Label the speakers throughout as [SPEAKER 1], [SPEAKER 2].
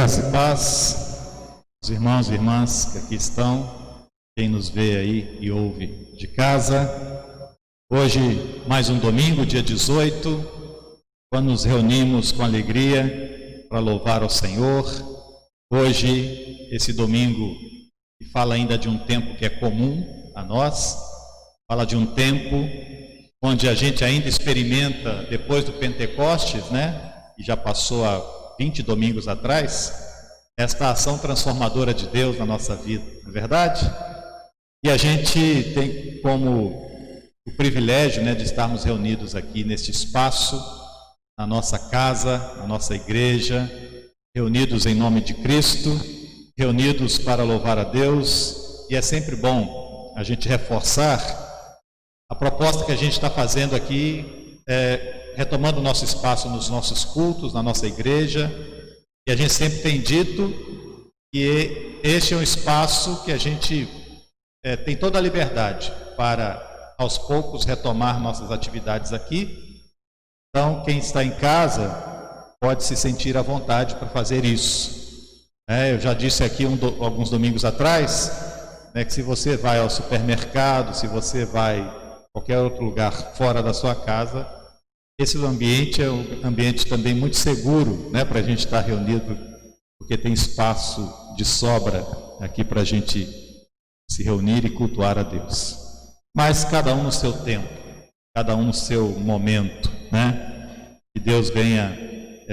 [SPEAKER 1] Graça e paz, os irmãos e irmãs que aqui estão, quem nos vê aí e ouve de casa. Hoje, mais um domingo, dia 18, quando nos reunimos com alegria para louvar ao Senhor. Hoje, esse domingo, que fala ainda de um tempo que é comum a nós, fala de um tempo onde a gente ainda experimenta, depois do Pentecostes, né? E já passou há 20 domingos atrás, esta ação transformadora de Deus na nossa vida, não é verdade? E a gente tem como o privilégio, né, de estarmos reunidos aqui neste espaço, na nossa casa, na nossa igreja, reunidos em nome de Cristo, reunidos para louvar a Deus. E é sempre bom a gente reforçar a proposta que a gente está fazendo aqui, retomando o nosso espaço nos nossos cultos, na nossa igreja. E a gente sempre tem dito que este é um espaço que a gente tem toda a liberdade para, aos poucos, retomar nossas atividades aqui. Então, quem está em casa pode se sentir à vontade para fazer isso. Eu já disse aqui alguns domingos atrás, né, que se você vai ao supermercado, se você vai a qualquer outro lugar fora da sua casa, esse ambiente é um ambiente também muito seguro, né, para a gente estar reunido, porque tem espaço de sobra aqui para a gente se reunir e cultuar a Deus. Mas cada um no seu tempo, cada um no seu momento, né? Que Deus venha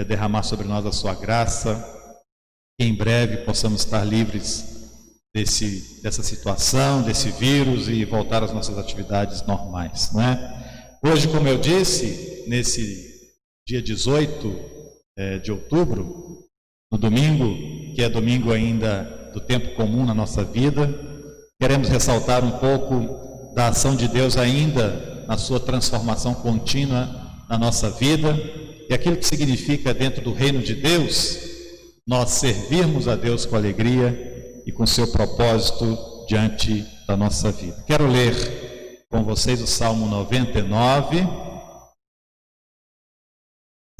[SPEAKER 1] derramar sobre nós a sua graça, que em breve possamos estar livres dessa situação, desse vírus e voltar às nossas atividades normais, né? Hoje, como eu disse, nesse dia 18 de outubro, no domingo, que é domingo ainda do tempo comum na nossa vida, queremos ressaltar um pouco da ação de Deus ainda na sua transformação contínua na nossa vida, e aquilo que significa dentro do reino de Deus, nós servirmos a Deus com alegria e com seu propósito diante da nossa vida. Quero ler com vocês o Salmo 99.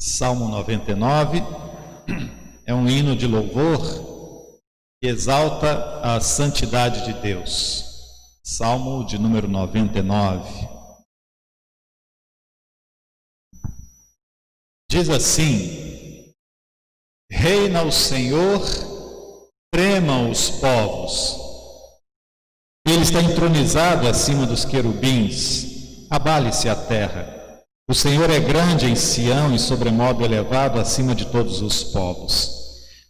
[SPEAKER 1] Salmo 99 é um hino de louvor que exalta a santidade de Deus. Salmo de número 99. Diz assim: reina o Senhor, tremam os povos. Ele está entronizado acima dos querubins, abale-se a terra. O Senhor é grande em Sião e sobremodo elevado acima de todos os povos.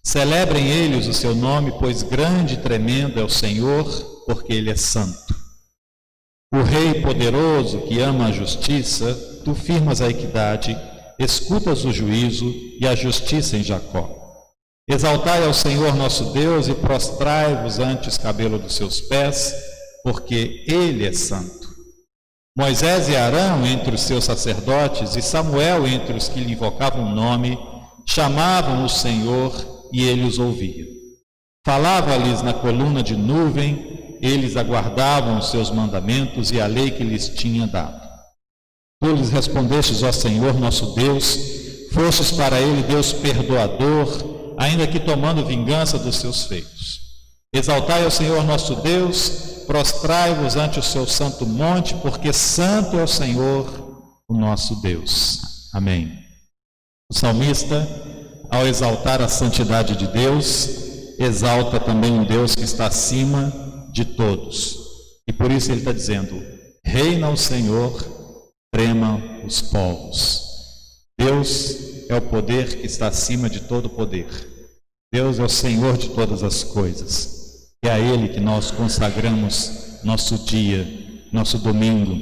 [SPEAKER 1] Celebrem eles o seu nome, pois grande e tremendo é o Senhor, porque Ele é santo. O Rei poderoso que ama a justiça, tu firmas a equidade, escutas o juízo e a justiça em Jacó. Exaltai ao Senhor nosso Deus e prostrai-vos ante o escabelo dos seus pés, porque Ele é santo. Moisés e Arão entre os seus sacerdotes e Samuel entre os que lhe invocavam o nome, chamavam o Senhor e Ele os ouvia. Falava-lhes na coluna de nuvem, eles aguardavam os seus mandamentos e a lei que lhes tinha dado. Tu lhes respondestes, ó Senhor nosso Deus, fostes para Ele Deus perdoador, ainda que tomando vingança dos seus feitos. Exaltai ao Senhor nosso Deus, prostrai-vos ante o seu santo monte, porque santo é o Senhor, o nosso Deus. Amém. O salmista, ao exaltar a santidade de Deus, exalta também um Deus que está acima de todos. E por isso ele está dizendo: reina o Senhor, tremam os povos. Deus é o poder que está acima de todo poder. Deus é o Senhor de todas as coisas. É a Ele que nós consagramos nosso dia, nosso domingo.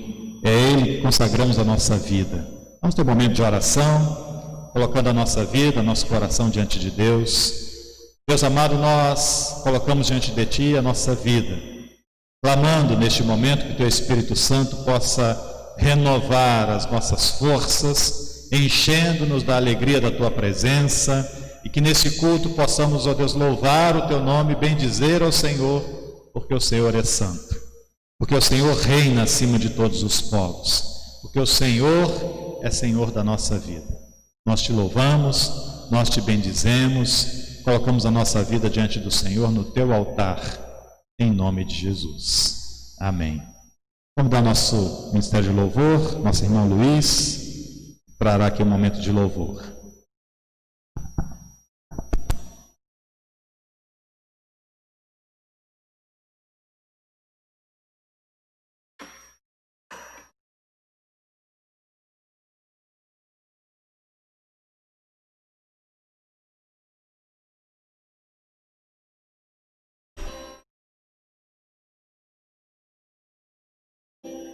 [SPEAKER 1] É a Ele que consagramos a nossa vida. Vamos ter um momento de oração, colocando a nossa vida, nosso coração diante de Deus. Deus amado, nós colocamos diante de Ti a nossa vida, clamando neste momento que Teu Espírito Santo possa renovar as nossas forças, enchendo-nos da alegria da Tua presença, e que nesse culto possamos, ó Deus, louvar o Teu nome e bendizer ao Senhor, porque o Senhor é santo, porque o Senhor reina acima de todos os povos, porque o Senhor é Senhor da nossa vida. Nós Te louvamos, nós Te bendizemos colocamos a nossa vida diante do Senhor no teu altar, em nome de Jesus. Amém. Vamos dar nosso ministério de louvor, nosso irmão Luiz, trará aqui um momento de louvor.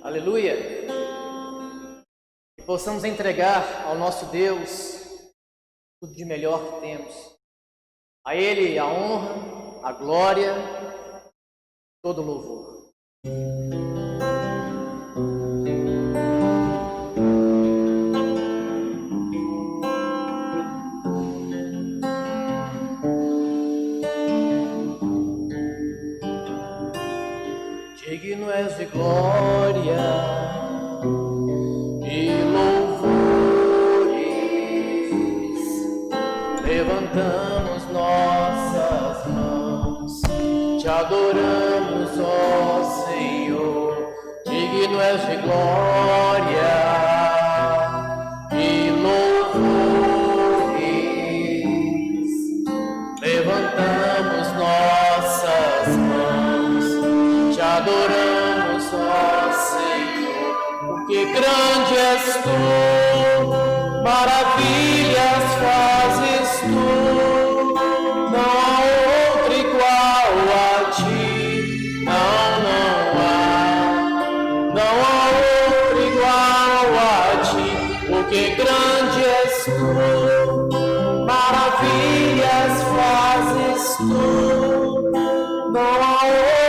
[SPEAKER 2] Aleluia! Que possamos entregar ao nosso Deus tudo de melhor que temos. A Ele a honra, a glória, todo o louvor. Digno és de glória e louvores, levantamos nossas mãos, te adoramos, ó Senhor. Digno és de glória e louvores, levantamos nossas mãos, te adoramos, ó Senhor, porque grande és tu, maravilhas fazes tu, não há outro igual a ti, não há outro igual a ti, porque grande és tu, maravilhas fazes tu, não há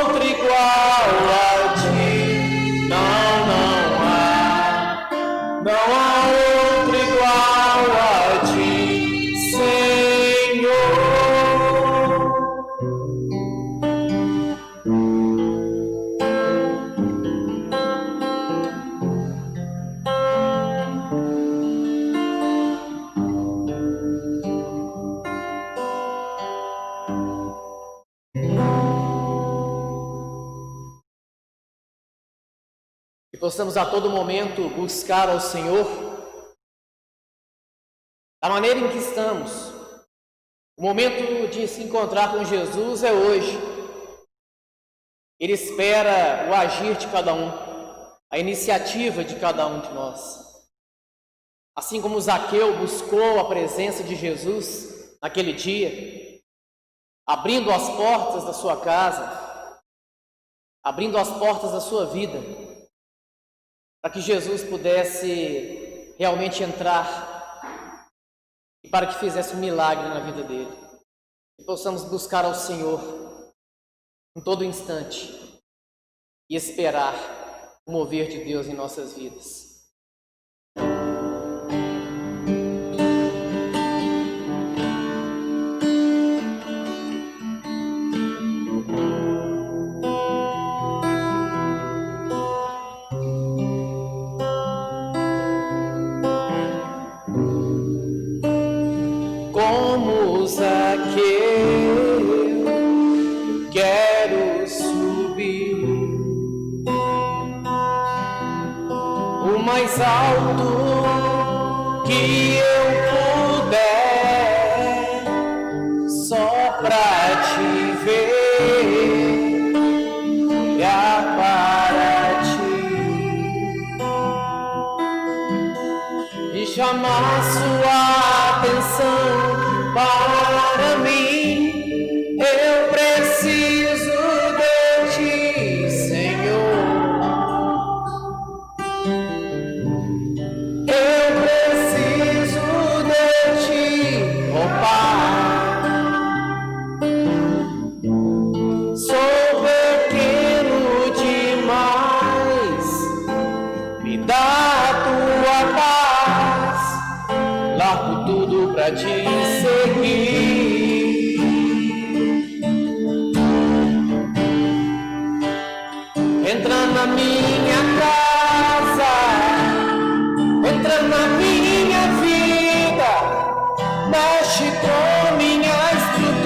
[SPEAKER 2] outro igual a ti, não há outro igual a ti, Senhor. Que possamos a todo momento buscar ao Senhor da maneira em que estamos. O momento de se encontrar com Jesus é hoje. Ele espera o agir de cada um, a iniciativa de cada um de nós. Assim como Zaqueu buscou a presença de Jesus naquele dia, abrindo as portas da sua casa, abrindo as portas da sua vida, para que Jesus pudesse realmente entrar e para que fizesse um milagre na vida dele. Que possamos buscar ao Senhor em todo instante e esperar o mover de Deus em nossas vidas. Como Zaqueu, quero subir o mais alto que eu puder, só pra te ver, olhar para ti e chamar sua atenção para mim. Eu preciso de ti, Senhor. Eu preciso de ti, ó Pai. Sou pequeno demais, me dá a tua paz, largo tudo pra te seguir. Entra na minha casa, entra na minha vida, mexe com minha estrutura.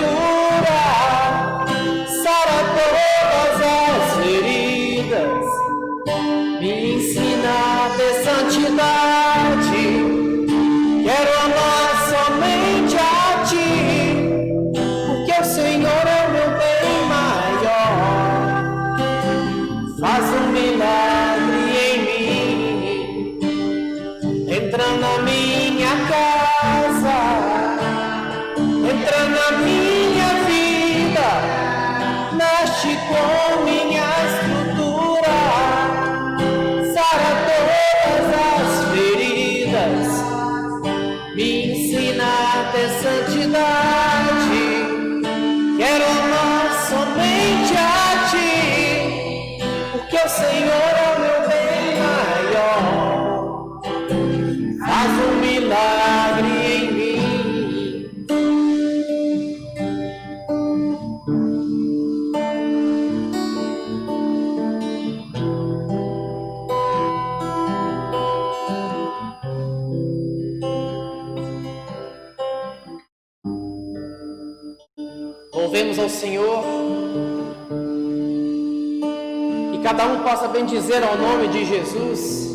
[SPEAKER 2] Louvemos ao Senhor. E cada um possa bendizer ao nome de Jesus.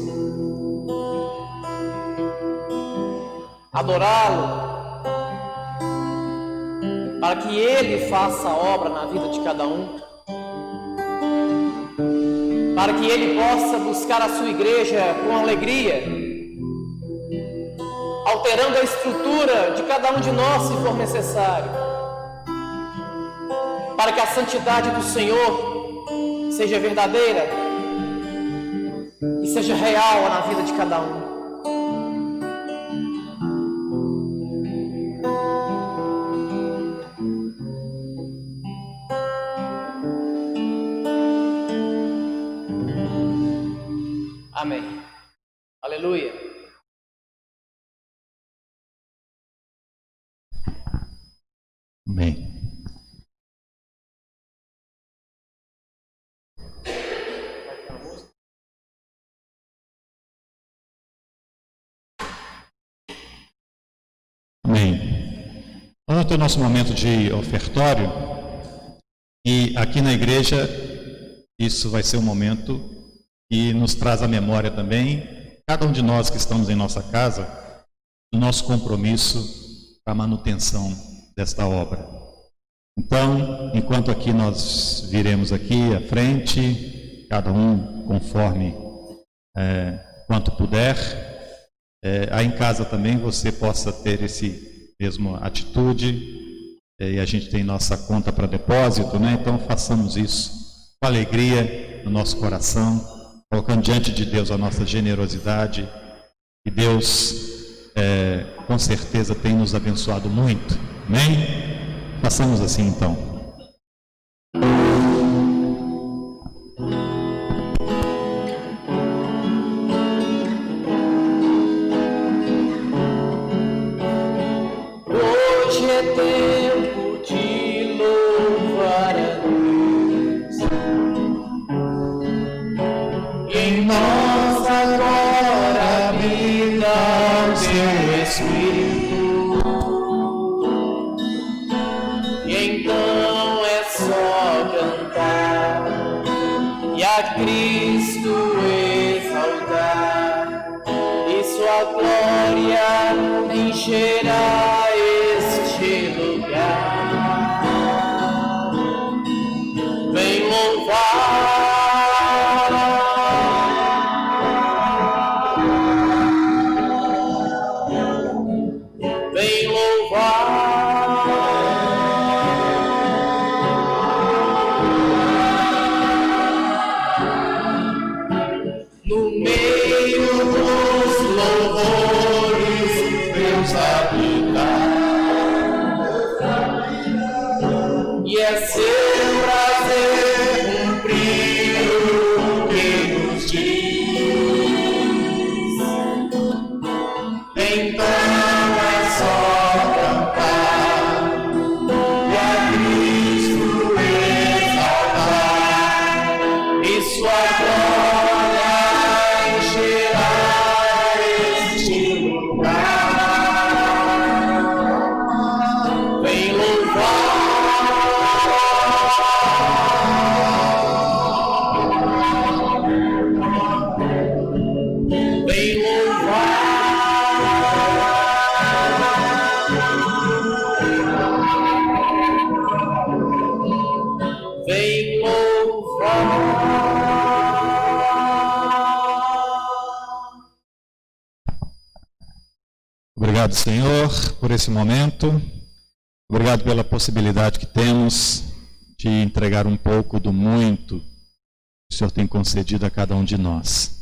[SPEAKER 2] Adorá-lo. Para que Ele faça a obra na vida de cada um. Para que Ele possa buscar a sua igreja com alegria, alterando a estrutura de cada um de nós se for necessário, para que a santidade do Senhor seja verdadeira e seja real na vida de cada um. Amém. Aleluia.
[SPEAKER 1] Amém. Amém. Vamos ter o nosso momento de ofertório. E aqui na igreja, isso vai ser um momento que nos traz à memória também, cada um de nós que estamos em nossa casa, o nosso compromisso para a manutenção desta obra. Então, enquanto aqui nós viremos aqui à frente, cada um conforme quanto puder, aí em casa também você possa ter esse mesmo atitude, e a gente tem nossa conta para depósito, né? Então façamos isso com alegria no nosso coração, colocando diante de Deus a nossa generosidade, e Deus com certeza tem nos abençoado muito, amém? Façamos assim então.
[SPEAKER 2] Hoje é tempo de louvar a Deus. Em nós agora habita o seu Espírito, e então é só cantar e a Cristo exaltar, e sua glória encherá este lugar. Vem louvar. No meio dos louvores, Deus habita, e é seu prazer cumprir o que nos diz. Então é só cantar e a Cristo exaltar, e sua glória este lugar. Vem louvar. Vem louvar. Vem louvar.
[SPEAKER 1] Obrigado, Senhor, por esse momento. Obrigado pela possibilidade que temos de entregar um pouco do muito que o Senhor tem concedido a cada um de nós.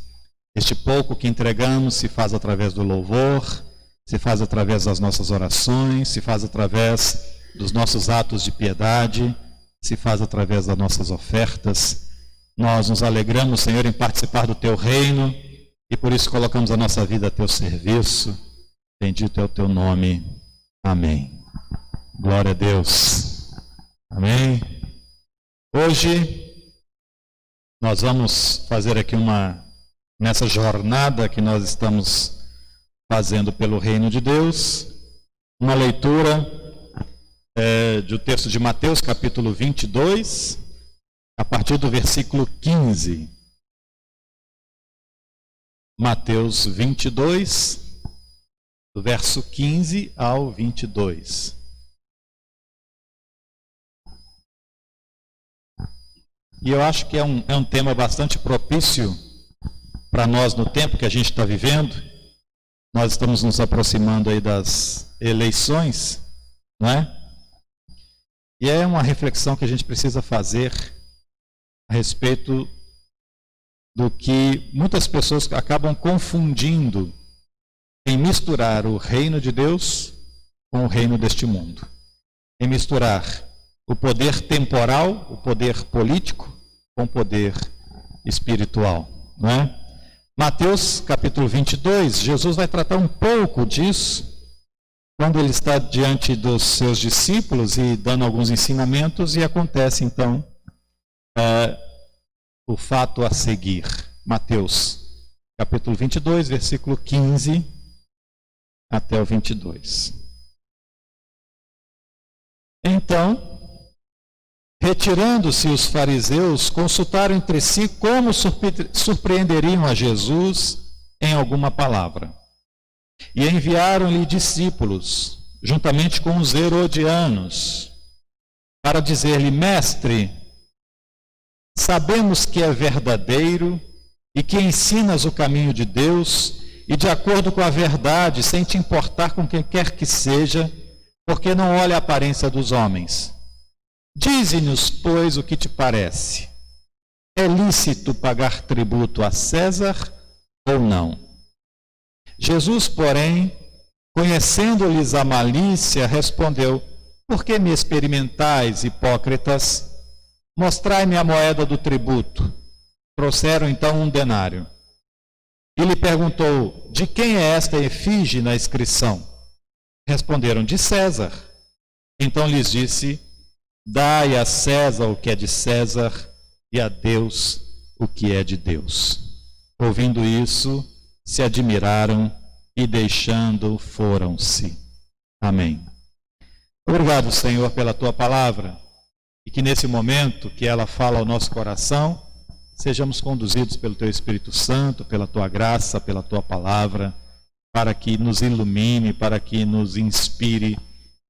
[SPEAKER 1] Este pouco que entregamos se faz através do louvor, se faz através das nossas orações, se faz através dos nossos atos de piedade, se faz através das nossas ofertas. Nós nos alegramos, Senhor, em participar do Teu reino e por isso colocamos a nossa vida a Teu serviço. Bendito é o Teu nome. Amém. Glória a Deus. Amém. Hoje nós vamos fazer aqui nessa jornada que nós estamos fazendo pelo reino de Deus, uma leitura do texto de Mateus, capítulo 22, a partir do versículo 15. Mateus 22, do verso 15 ao 22. E eu acho que é um tema bastante propício para nós no tempo que a gente está vivendo. Nós estamos nos aproximando aí das eleições, não é? E é uma reflexão que a gente precisa fazer a respeito do que muitas pessoas acabam confundindo em misturar o reino de Deus com o reino deste mundo. Em misturar o poder temporal, o poder político, com o poder espiritual, não é? Mateus capítulo 22, Jesus vai tratar um pouco disso quando ele está diante dos seus discípulos e dando alguns ensinamentos, e acontece então o fato a seguir. Mateus capítulo 22, versículo 15 até o 22. Então, retirando-se os fariseus, consultaram entre si como surpreenderiam a Jesus em alguma palavra. E enviaram-lhe discípulos, juntamente com os herodianos, para dizer-lhe: Mestre, sabemos que é verdadeiro e que ensinas o caminho de Deus e de acordo com a verdade, sem te importar com quem quer que seja, porque não olha a aparência dos homens. Dize-nos, pois, o que te parece. É lícito pagar tributo a César ou não? Jesus, porém, conhecendo-lhes a malícia, respondeu: Por que me experimentais, hipócritas? Mostrai-me a moeda do tributo. Trouxeram então um denário. E lhe perguntou: De quem é esta efígie na inscrição? Responderam: De César. Então lhes disse: Dai a César o que é de César e a Deus o que é de Deus. Ouvindo isso, se admiraram e deixando foram-se. Amém. Obrigado, Senhor, pela tua palavra, e que nesse momento que ela fala ao nosso coração, sejamos conduzidos pelo teu Espírito Santo, pela tua graça, pela tua palavra, para que nos ilumine, para que nos inspire,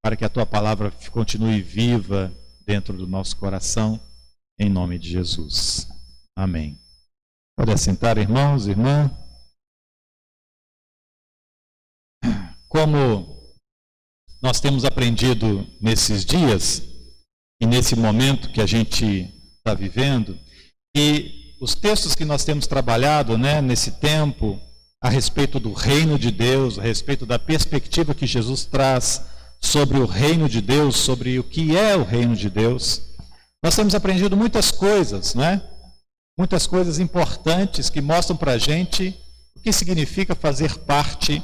[SPEAKER 1] para que a tua palavra continue viva dentro do nosso coração, em nome de Jesus. Amém. Pode assentar, irmãos e irmãs. Como nós temos aprendido nesses dias e nesse momento que a gente está vivendo, e os textos que nós temos trabalhado, nesse tempo, a respeito do reino de Deus, a respeito da perspectiva que Jesus traz sobre o reino de Deus, sobre o que é o reino de Deus, nós temos aprendido muitas coisas, muitas coisas importantes que mostram para a gente o que significa fazer parte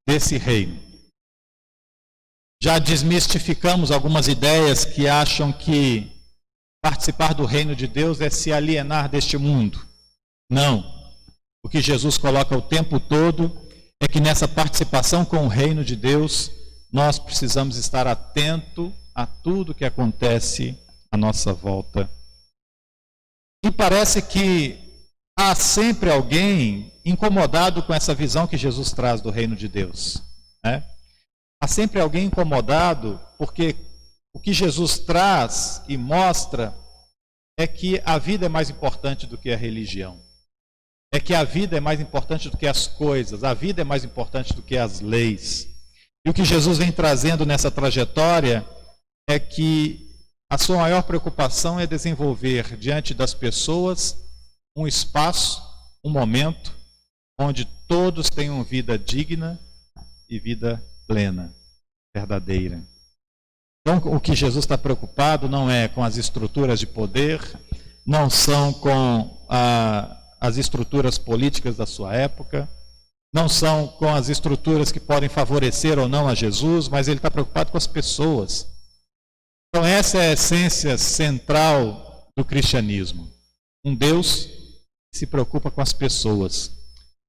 [SPEAKER 1] desse reino. Já desmistificamos algumas ideias que acham que participar do reino de Deus é se alienar deste mundo. Não. O que Jesus coloca o tempo todo é que nessa participação com o reino de Deus, nós precisamos estar atento a tudo que acontece à nossa volta. E parece que há sempre alguém incomodado com essa visão que Jesus traz do reino de Deus. Há sempre alguém incomodado porque o que Jesus traz e mostra é que a vida é mais importante do que a religião. É que a vida é mais importante do que as coisas. A vida é mais importante do que as leis. E o que Jesus vem trazendo nessa trajetória é que a sua maior preocupação é desenvolver diante das pessoas um espaço, um momento, onde todos tenham vida digna e vida plena, verdadeira. Então, o que Jesus está preocupado não é com as estruturas de poder, não são com as estruturas políticas da sua época, não são com as estruturas que podem favorecer ou não a Jesus, mas ele está preocupado com as pessoas. Então, essa é a essência central do cristianismo. Um Deus que se preocupa com as pessoas.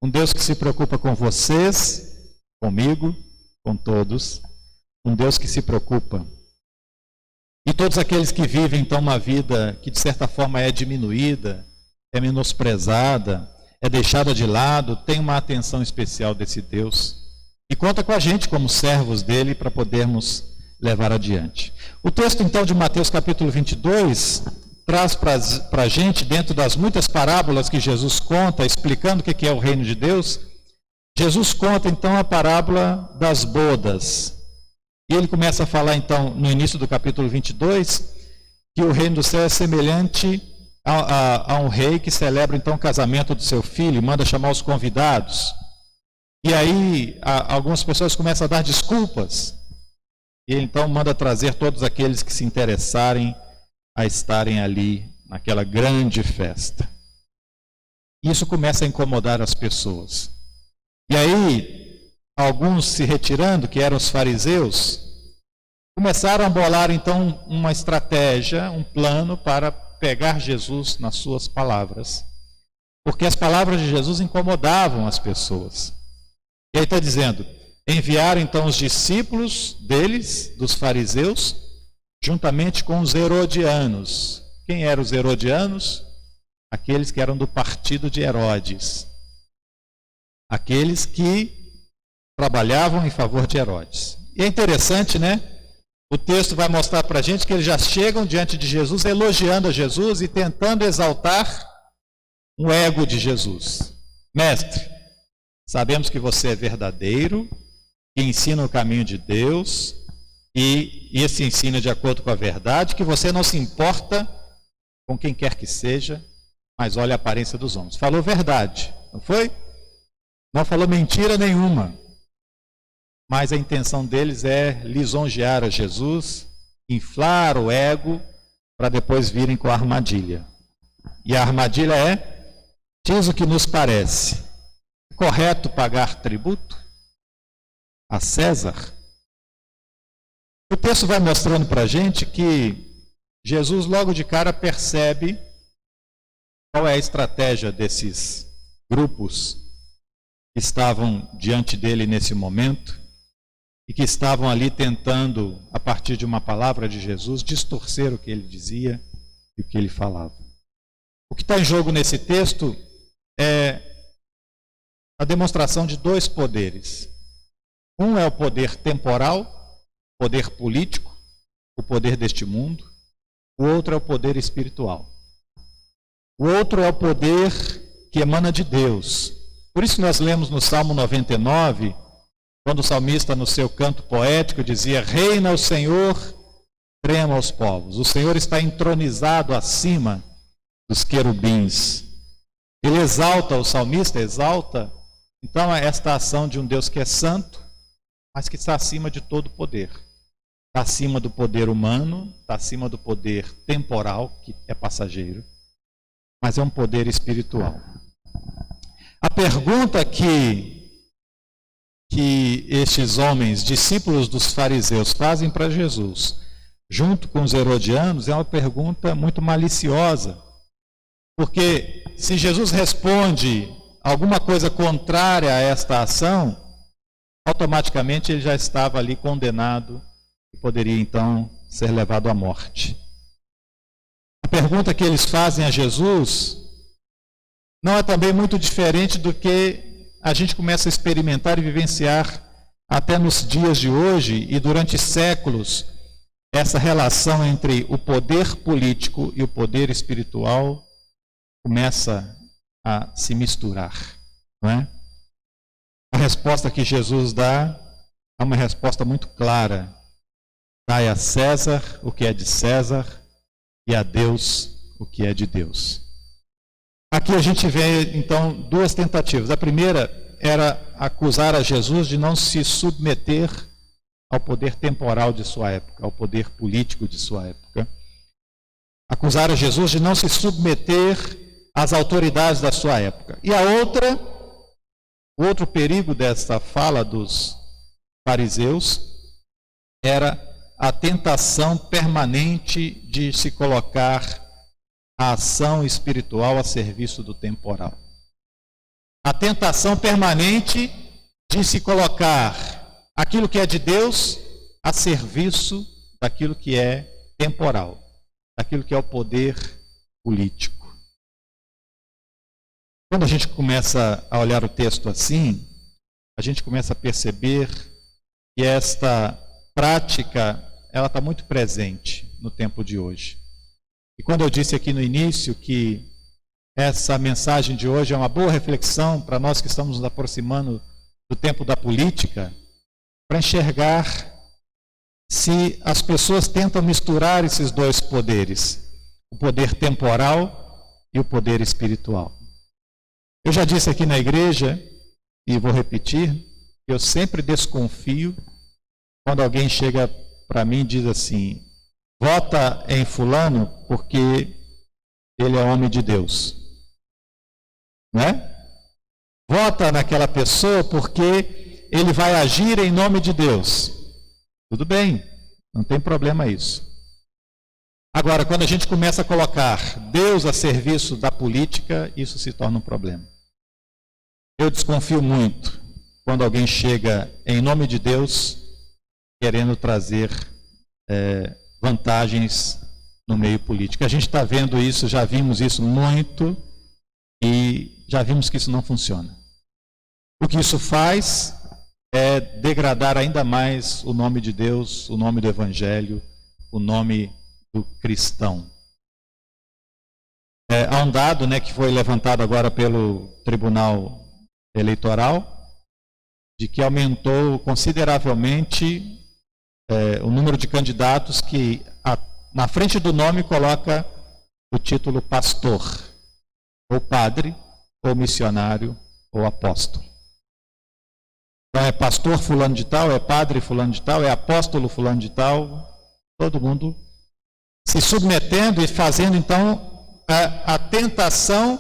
[SPEAKER 1] Um Deus que se preocupa com vocês, comigo, com todos. Um Deus que se preocupa E todos aqueles que vivem, então, uma vida que, de certa forma, é diminuída, é menosprezada, é deixada de lado, tem uma atenção especial desse Deus. E conta com a gente, como servos dele, para podermos levar adiante. O texto, então, de Mateus capítulo 22, traz para a gente, dentro das muitas parábolas que Jesus conta, explicando o que é o reino de Deus, Jesus conta, então, a parábola das bodas. E ele começa a falar, então, no início do capítulo 22, que o reino do céu é semelhante a um rei que celebra, então, o casamento do seu filho e manda chamar os convidados. E aí, algumas pessoas começam a dar desculpas. E ele, então, manda trazer todos aqueles que se interessarem a estarem ali naquela grande festa. Isso começa a incomodar as pessoas. E aí, alguns se retirando, que eram os fariseus, começaram a bolar então uma estratégia, um plano para pegar Jesus nas suas palavras. Porque as palavras de Jesus incomodavam as pessoas. E aí está dizendo, enviaram então os discípulos deles, dos fariseus, juntamente com os herodianos. Quem eram os herodianos? Aqueles que eram do partido de Herodes. Aqueles que trabalhavam em favor de Herodes. E é interessante, né? O texto vai mostrar para a gente que eles já chegam diante de Jesus, elogiando a Jesus e tentando exaltar o ego de Jesus. Mestre, sabemos que você é verdadeiro, que ensina o caminho de Deus, e esse ensino de acordo com a verdade, que você não se importa com quem quer que seja, mas olha a aparência dos homens. Falou verdade, não foi? Não falou mentira nenhuma. Mas a intenção deles é lisonjear a Jesus, inflar o ego, para depois virem com a armadilha. E a armadilha é, diz o que nos parece, é correto pagar tributo a César? O texto vai mostrando para a gente que Jesus logo de cara percebe qual é a estratégia desses grupos que estavam diante dele nesse momento e que estavam ali tentando, a partir de uma palavra de Jesus, distorcer o que ele dizia e o que ele falava. O que está em jogo nesse texto é a demonstração de dois poderes. Um é o poder temporal, poder político, o poder deste mundo. O outro é o poder espiritual. O outro é o poder que emana de Deus. Por isso nós lemos no Salmo 99, quando o salmista no seu canto poético dizia, reina o Senhor, trema os povos. O Senhor está entronizado acima dos querubins. Ele exalta, o salmista exalta, então, esta ação de um Deus que é santo, mas que está acima de todo poder. Está acima do poder humano, está acima do poder temporal, que é passageiro, mas é um poder espiritual. A pergunta que estes homens, discípulos dos fariseus, fazem para Jesus, junto com os herodianos, é uma pergunta muito maliciosa. Porque se Jesus responde alguma coisa contrária a esta ação, automaticamente ele já estava ali condenado e poderia então ser levado à morte. A pergunta que eles fazem a Jesus não é também muito diferente do que a gente começa a experimentar e vivenciar até nos dias de hoje e durante séculos, essa relação entre o poder político e o poder espiritual começa a se misturar, não é? A resposta que Jesus dá é uma resposta muito clara. Dai a César o que é de César e a Deus o que é de Deus. Aqui a gente vê, então, duas tentativas. A primeira era acusar a Jesus de não se submeter ao poder temporal de sua época, ao poder político de sua época. Acusar a Jesus de não se submeter às autoridades da sua época. E a outra, o outro perigo dessa fala dos fariseus era a tentação permanente de se colocar a ação espiritual a serviço do temporal. A tentação permanente de se colocar aquilo que é de Deus a serviço daquilo que é temporal, daquilo que é o poder político. Quando a gente começa a olhar o texto assim, a gente começa a perceber que esta prática, ela está muito presente no tempo de hoje. E quando eu disse aqui no início que essa mensagem de hoje é uma boa reflexão para nós que estamos nos aproximando do tempo da política, para enxergar se as pessoas tentam misturar esses dois poderes, o poder temporal e o poder espiritual. Eu já disse aqui na igreja, e vou repetir, eu sempre desconfio quando alguém chega para mim e diz assim: vota em fulano porque ele é homem de Deus. Não é? Vota naquela pessoa porque ele vai agir em nome de Deus. Tudo bem, não tem problema isso. Agora, quando a gente começa a colocar Deus a serviço da política, isso se torna um problema. Eu desconfio muito quando alguém chega em nome de Deus querendo trazer vantagens no meio político. A gente está vendo isso, já vimos isso muito e já vimos que isso não funciona. O que isso faz é degradar ainda mais o nome de Deus, o nome do Evangelho, o nome do cristão. Há um dado, que foi levantado agora pelo Tribunal Eleitoral, de que aumentou consideravelmente o número de candidatos que na frente do nome coloca o título pastor, ou padre, ou missionário, ou apóstolo. Então é pastor fulano de tal, é padre fulano de tal, é apóstolo fulano de tal, todo mundo se submetendo e fazendo então a tentação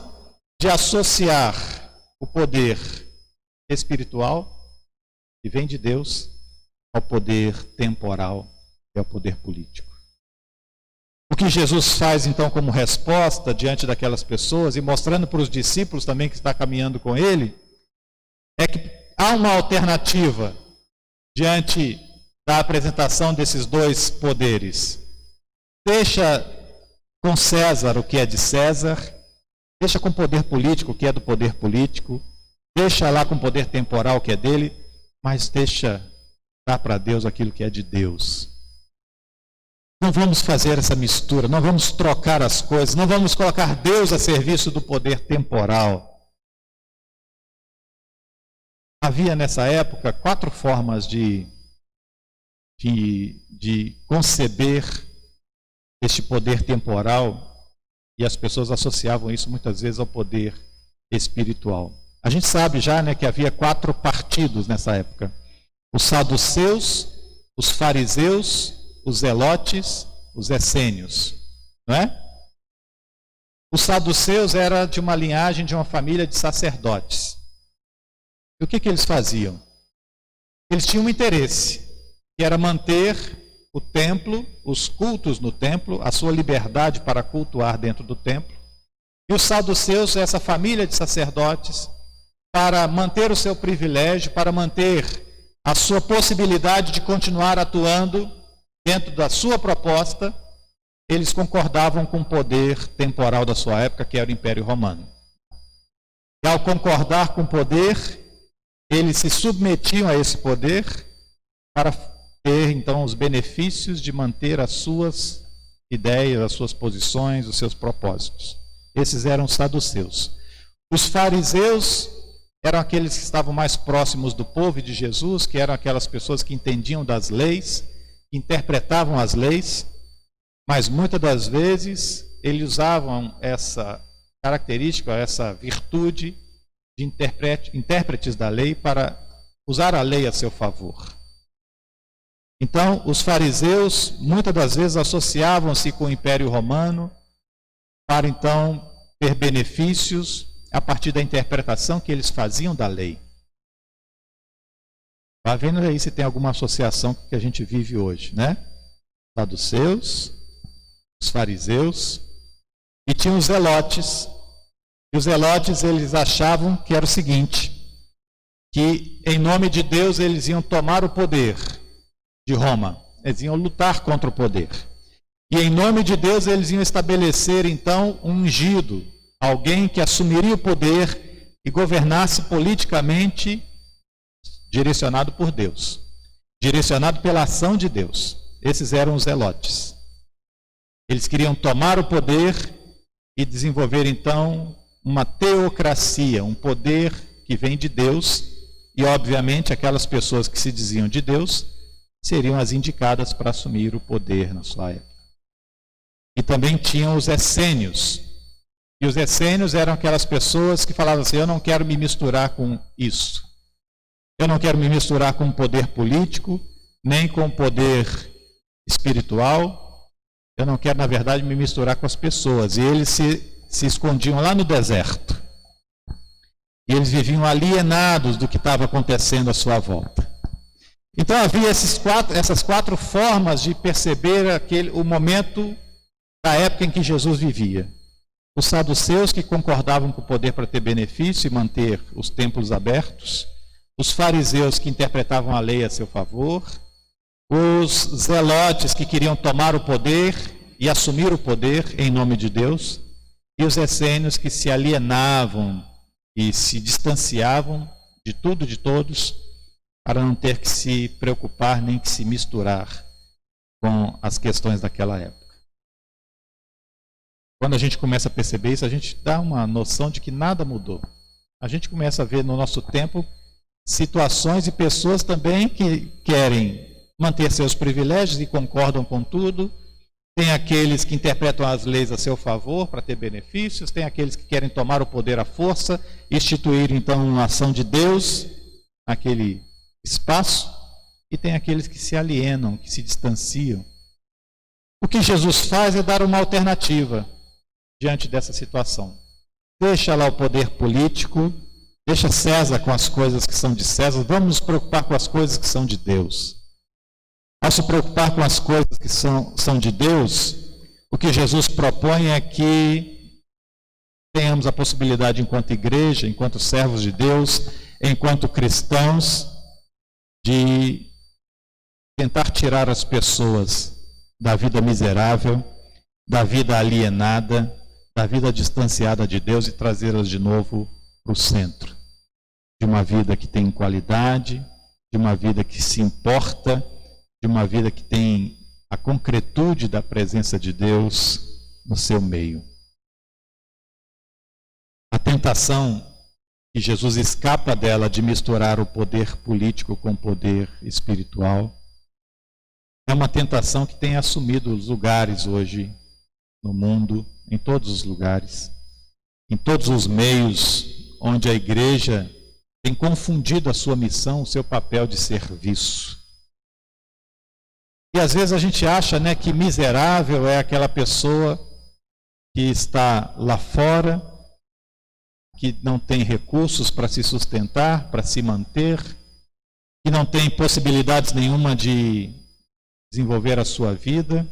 [SPEAKER 1] de associar o poder espiritual, que vem de Deus, ao poder temporal e ao poder político. O que Jesus faz então como resposta diante daquelas pessoas e mostrando para os discípulos também que está caminhando com ele, é que há uma alternativa diante da apresentação desses dois poderes. Deixa com César o que é de César, deixa com o poder político o que é do poder político, deixa lá com o poder temporal o que é dele, mas deixa dar para Deus aquilo que é de Deus. Não vamos fazer essa mistura, não vamos trocar as coisas, não vamos colocar Deus a serviço do poder temporal. Havia nessa época 4 formas de conceber este poder temporal, e as pessoas associavam isso muitas vezes ao poder espiritual. A gente sabe já que havia 4 partidos nessa época: os saduceus, os fariseus, os zelotes, os essênios, não é? Os saduceus era de uma linhagem, de uma família de sacerdotes. E o que eles faziam? Eles tinham um interesse, que era manter o templo, os cultos no templo, a sua liberdade para cultuar dentro do templo. E os saduceus, essa família de sacerdotes, para manter o seu privilégio, para manter a sua possibilidade de continuar atuando dentro da sua proposta, eles concordavam com o poder temporal da sua época, que era o Império Romano. E ao concordar com o poder, eles se submetiam a esse poder para ter, então, os benefícios de manter as suas ideias, as suas posições, os seus propósitos. Esses eram os saduceus. Os fariseus eram aqueles que estavam mais próximos do povo e de Jesus, que eram aquelas pessoas que entendiam das leis, que interpretavam as leis, mas muitas das vezes eles usavam essa característica, essa virtude de intérpretes da lei para usar a lei a seu favor. Então, os fariseus muitas das vezes associavam-se com o Império Romano para então ter benefícios a partir da interpretação que eles faziam da lei. Vá vendo aí se tem alguma associação com o que a gente vive hoje, né? Saduceus, os fariseus, e tinha os zelotes. E os zelotes, eles achavam que era o seguinte, que em nome de Deus eles iam tomar o poder de Roma. Eles iam lutar contra o poder. E em nome de Deus eles iam estabelecer então um ungido, alguém que assumiria o poder e governasse politicamente, direcionado por Deus, direcionado pela ação de Deus. Esses eram os zelotes. Eles queriam tomar o poder e desenvolver então uma teocracia, um poder que vem de Deus, e obviamente aquelas pessoas que se diziam de Deus seriam as indicadas para assumir o poder na sua época. E também tinham os essênios. E os essênios eram aquelas pessoas que falavam assim: eu não quero me misturar com isso. Eu não quero me misturar com o poder político, nem com o poder espiritual. Eu não quero, na verdade, me misturar com as pessoas. E eles se escondiam lá no deserto. E eles viviam alienados do que estava acontecendo à sua volta. Então havia essas quatro formas de perceber o momento da época em que Jesus vivia. Os saduceus, que concordavam com o poder para ter benefício e manter os templos abertos. Os fariseus, que interpretavam a lei a seu favor. Os zelotes, que queriam tomar o poder e assumir o poder em nome de Deus. E os essênios, que se alienavam e se distanciavam de tudo e de todos, para não ter que se preocupar nem que se misturar com as questões daquela época. Quando a gente começa a perceber isso, a gente dá uma noção de que nada mudou. A gente começa a ver no nosso tempo situações e pessoas também que querem manter seus privilégios e concordam com tudo. Tem aqueles que interpretam as leis a seu favor para ter benefícios, tem aqueles que querem tomar o poder à força, instituir então uma ação de Deus naquele espaço, e tem aqueles que se alienam, que se distanciam. O que Jesus faz é dar uma alternativa diante dessa situação. Deixa lá o poder político, deixa César com as coisas que são de César, vamos nos preocupar com as coisas que são de Deus. Ao se preocupar com as coisas que são de Deus, o que Jesus propõe é que tenhamos a possibilidade, enquanto igreja, enquanto servos de Deus, enquanto cristãos, de tentar tirar as pessoas da vida miserável, da vida alienada, da vida distanciada de Deus e trazê-las de novo para o centro. De uma vida que tem qualidade, de uma vida que se importa, de uma vida que tem a concretude da presença de Deus no seu meio. A tentação que Jesus escapa dela de misturar o poder político com o poder espiritual é uma tentação que tem assumido os lugares hoje no mundo, em todos os lugares, em todos os meios onde a igreja tem confundido a sua missão, o seu papel de serviço. E às vezes a gente acha, que miserável é aquela pessoa que está lá fora, que não tem recursos para se sustentar, para se manter, que não tem possibilidades nenhuma de desenvolver a sua vida.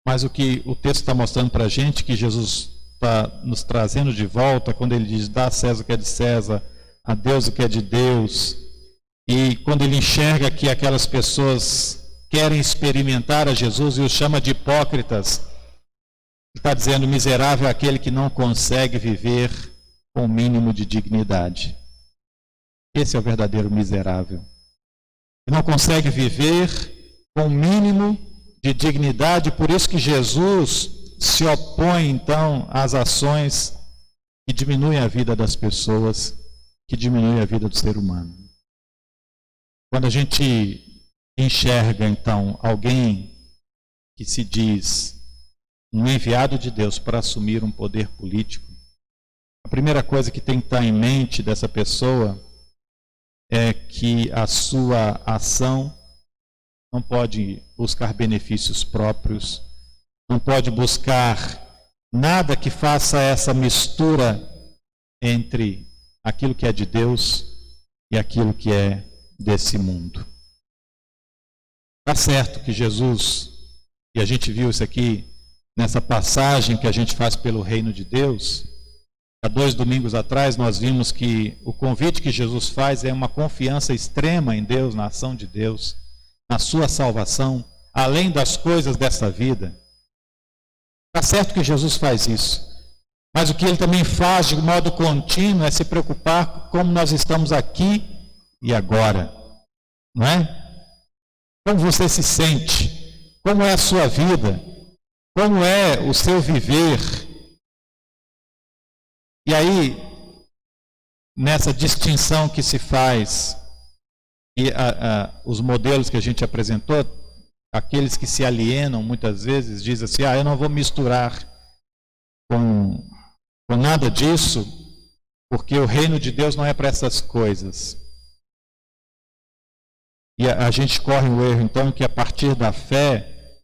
[SPEAKER 1] Mas o que o texto está mostrando para a gente, que Jesus está nos trazendo de volta, quando ele diz: dá a César o que é de César, a Deus o que é de Deus. E quando ele enxerga que aquelas pessoas querem experimentar a Jesus e os chama de hipócritas, ele está dizendo: miserável é aquele que não consegue viver com o mínimo de dignidade. Esse é o verdadeiro miserável. Não consegue viver com o mínimo de dignidade, por isso que Jesus se opõe então às ações que diminuem a vida das pessoas, que diminuem a vida do ser humano. Quando a gente enxerga então alguém que se diz um enviado de Deus para assumir um poder político, a primeira coisa que tem que estar em mente dessa pessoa é que a sua ação não pode buscar benefícios próprios, não pode buscar nada que faça essa mistura entre aquilo que é de Deus e aquilo que é desse mundo. Está certo que Jesus, e a gente viu isso aqui nessa passagem que a gente faz pelo reino de Deus, há 2 domingos atrás nós vimos que o convite que Jesus faz é uma confiança extrema em Deus, na ação de Deus. na sua salvação, além das coisas dessa vida. Está certo que Jesus faz isso, mas o que ele também faz de modo contínuo é se preocupar com como nós estamos aqui e agora, não é? Como você se sente? Como é a sua vida? Como é o seu viver? E aí, nessa distinção que se faz, e os modelos que a gente apresentou, aqueles que se alienam muitas vezes dizem assim, eu não vou misturar com nada disso, porque o reino de Deus não é para essas coisas. E a gente corre o erro, então, que a partir da fé,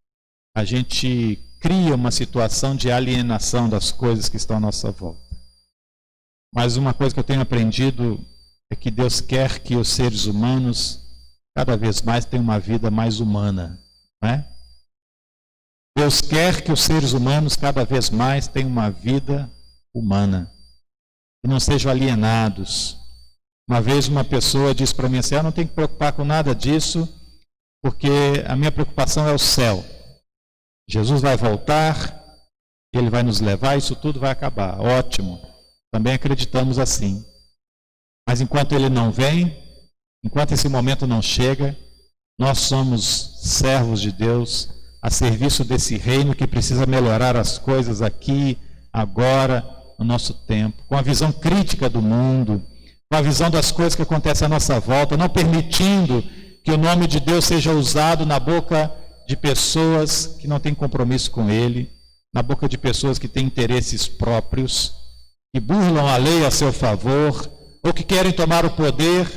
[SPEAKER 1] a gente cria uma situação de alienação das coisas que estão à nossa volta. Mas uma coisa que eu tenho aprendido é que Deus quer que os seres humanos, cada vez mais, tenham uma vida mais humana, não é? Deus quer que os seres humanos, cada vez mais, tenham uma vida humana, e não sejam alienados. Uma vez uma pessoa disse para mim assim, eu não tenho que preocupar com nada disso, porque a minha preocupação é o céu. Jesus vai voltar, Ele vai nos levar, isso tudo vai acabar. Ótimo, também acreditamos assim. Mas enquanto Ele não vem, enquanto esse momento não chega, nós somos servos de Deus, a serviço desse reino que precisa melhorar as coisas aqui, agora, no nosso tempo, com a visão crítica do mundo, com a visão das coisas que acontecem à nossa volta, não permitindo que o nome de Deus seja usado na boca de pessoas que não têm compromisso com Ele, na boca de pessoas que têm interesses próprios, que burlam a lei a seu favor, ou que querem tomar o poder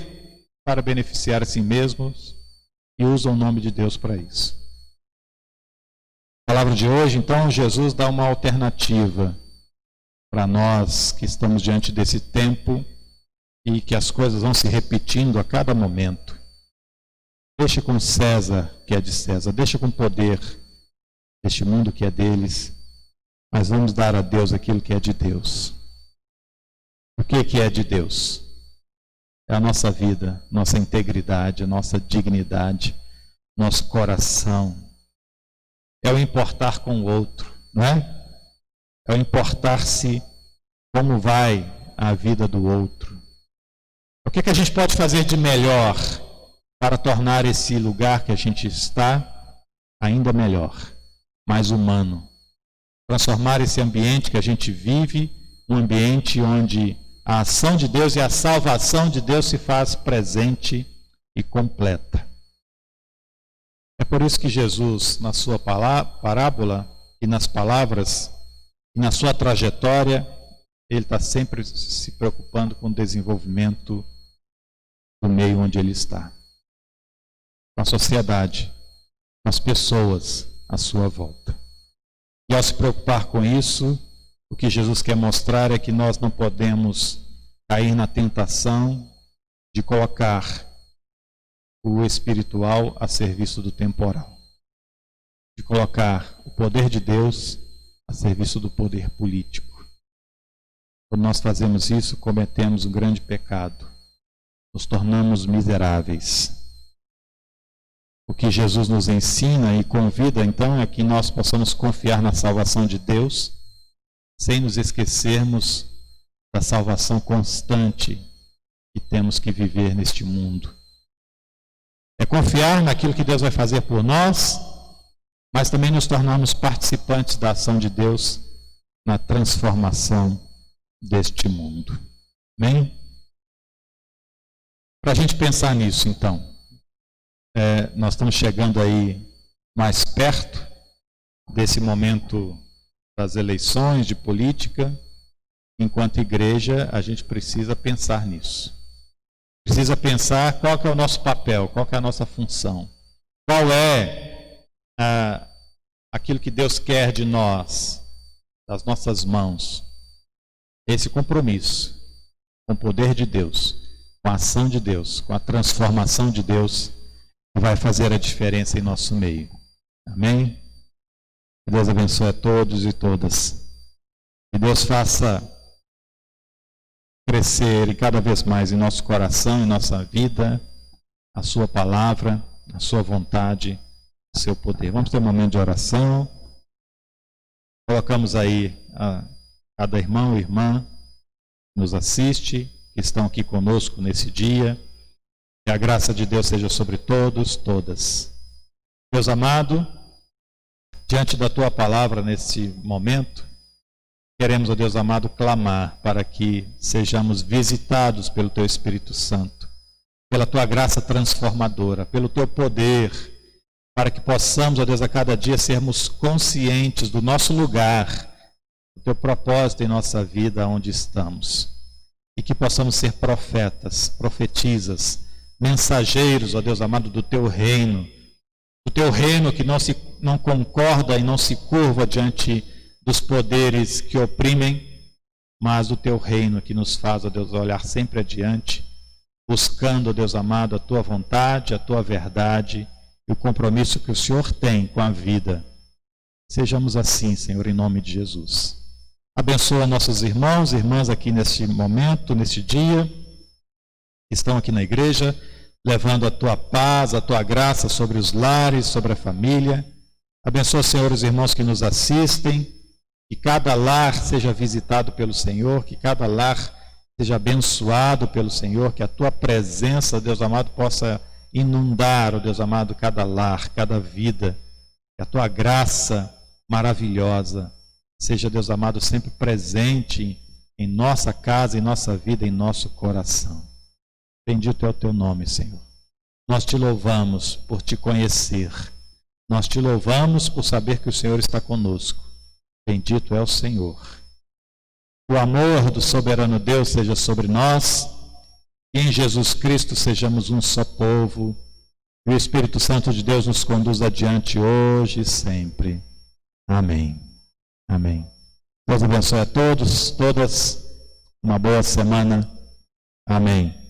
[SPEAKER 1] para beneficiar a si mesmos e usam o nome de Deus para isso. A palavra de hoje, então, Jesus dá uma alternativa para nós que estamos diante desse tempo e que as coisas vão se repetindo a cada momento. Deixa com César, que é de César, deixa com o poder deste mundo que é deles, mas vamos dar a Deus aquilo que é de Deus. O que é de Deus? É a nossa vida, nossa integridade, a nossa dignidade, nosso coração. É o importar com o outro, não é? É o importar-se como vai a vida do outro. O que a gente pode fazer de melhor para tornar esse lugar que a gente está ainda melhor, mais humano? Transformar esse ambiente que a gente vive, um ambiente onde a ação de Deus e a salvação de Deus se faz presente e completa. É por isso que Jesus, na sua parábola e nas palavras, e na sua trajetória, ele está sempre se preocupando com o desenvolvimento do meio onde ele está. Com a sociedade, com as pessoas à sua volta. E ao se preocupar com isso, o que Jesus quer mostrar é que nós não podemos cair na tentação de colocar o espiritual a serviço do temporal. De colocar o poder de Deus a serviço do poder político. Quando nós fazemos isso, cometemos um grande pecado. Nos tornamos miseráveis. O que Jesus nos ensina e convida, então, é que nós possamos confiar na salvação de Deus, sem nos esquecermos da salvação constante que temos que viver neste mundo. É confiar naquilo que Deus vai fazer por nós, mas também nos tornarmos participantes da ação de Deus na transformação deste mundo. Amém? Para a gente pensar nisso, então, nós estamos chegando aí mais perto desse momento das eleições, de política. Enquanto igreja, a gente precisa pensar nisso. Precisa pensar qual que é o nosso papel, qual que é a nossa função. Qual é aquilo que Deus quer de nós, das nossas mãos. Esse compromisso com o poder de Deus, com a ação de Deus, com a transformação de Deus, que vai fazer a diferença em nosso meio. Amém? Que Deus abençoe a todos e todas. Que Deus faça crescer e cada vez mais em nosso coração, em nossa vida, a sua palavra, a sua vontade, o seu poder. Vamos ter um momento de oração. Colocamos aí a cada irmão e irmã que nos assiste, que estão aqui conosco nesse dia. Que a graça de Deus seja sobre todos, todas. Deus amado, diante da tua palavra nesse momento, queremos, ó Deus amado, clamar para que sejamos visitados pelo teu Espírito Santo, pela tua graça transformadora, pelo teu poder, para que possamos, ó Deus, a cada dia sermos conscientes do nosso lugar, do teu propósito em nossa vida, onde estamos. E que possamos ser profetas, profetisas, mensageiros, ó Deus amado, do teu reino que não concorda e não se curva diante dos poderes que oprimem, mas do teu reino que nos faz, ó Deus, olhar sempre adiante, buscando, ó Deus amado, a tua vontade, a tua verdade e o compromisso que o Senhor tem com a vida. Sejamos assim, Senhor, em nome de Jesus. Abençoa nossos irmãos e irmãs aqui neste momento, neste dia, que estão aqui na igreja, levando a tua paz, a tua graça sobre os lares, sobre a família. Abençoa, Senhor, os irmãos que nos assistem, que cada lar seja visitado pelo Senhor, que cada lar seja abençoado pelo Senhor, que a tua presença, Deus amado, possa inundar, ó Deus amado, cada lar, cada vida, que a tua graça maravilhosa seja, Deus amado, sempre presente em nossa casa, em nossa vida, em nosso coração. Bendito é o teu nome, Senhor. Nós te louvamos por te conhecer. Nós te louvamos por saber que o Senhor está conosco. Bendito é o Senhor. O amor do soberano Deus seja sobre nós. E em Jesus Cristo sejamos um só povo. E o Espírito Santo de Deus nos conduz adiante hoje e sempre. Amém. Amém. Deus abençoe a todos, todas. Uma boa semana. Amém.